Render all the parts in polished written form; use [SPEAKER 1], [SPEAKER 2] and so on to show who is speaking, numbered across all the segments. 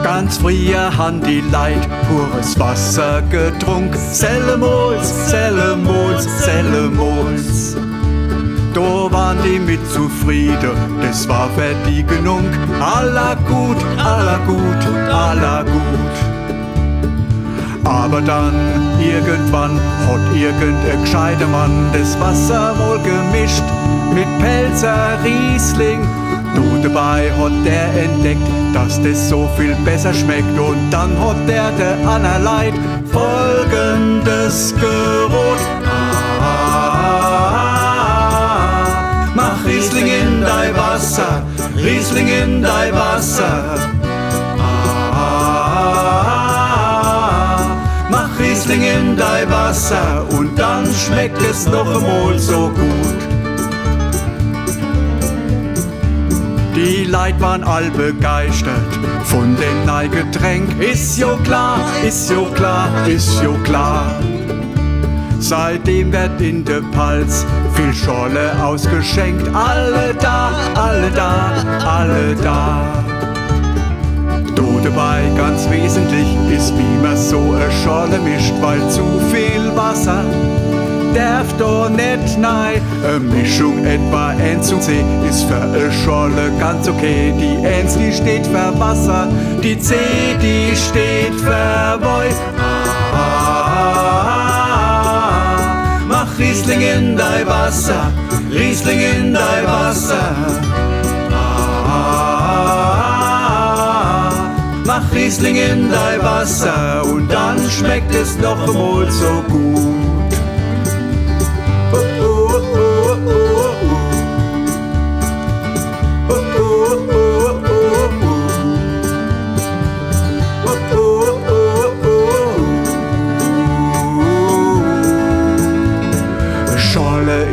[SPEAKER 1] Ganz früher han die Leid pures Wasser getrunken. Sellemols, Sellemols, Sellemols. Da waren die mit zufrieden, das war für die genug. Aller gut, aller gut, aller gut. Aber dann, irgendwann, hat irgendein gescheiter Mann das Wasser wohl gemischt mit Pelzer Riesling. Du dabei hat der entdeckt, dass das so viel besser schmeckt. Und dann hat der Annerleid folgendes gerot. Mach Riesling in dein Wasser, Riesling in dein Wasser. Mach Riesling in dein Wasser und dann schmeckt es noch einmal so gut. Die Leid waren all begeistert von dem neuen Getränk. Ist jo klar, ist jo klar, ist jo klar. Seitdem wird in de Palz viel Scholle ausgeschenkt. Alle da, alle da, alle da. Du dabei ganz wesentlich ist, wie man so eine Scholle mischt, weil zu viel Wasser darf da nicht nein. Eine Mischung etwa 1 zu C ist für eine Scholle ganz okay. Die 1, die steht für Wasser, die C, die steht für Wein. Mach Riesling in dein Wasser, Riesling in dein Wasser. Mach Riesling in dein Wasser und dann schmeckt es noch einmal so gut.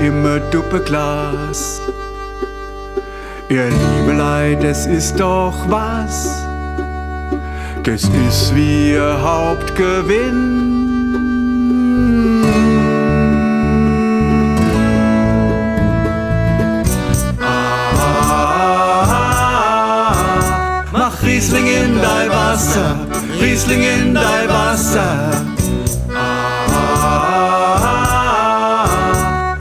[SPEAKER 1] Im Duppeglas. Ihr liebe Leid, es ist doch was. Das ist wie ihr Hauptgewinn. Mach Riesling in dein Wasser, Riesling in dein Wasser.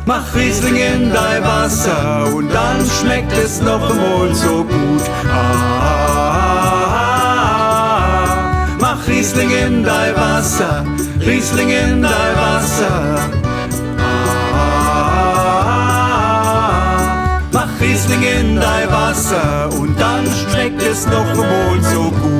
[SPEAKER 1] Mach Riesling in dein Wasser und dann schmeckt es noch einmal so gut. Mach Riesling in dein Wasser, Riesling in dein Wasser. Mach Riesling in dein Wasser und dann schmeckt es noch einmal so gut.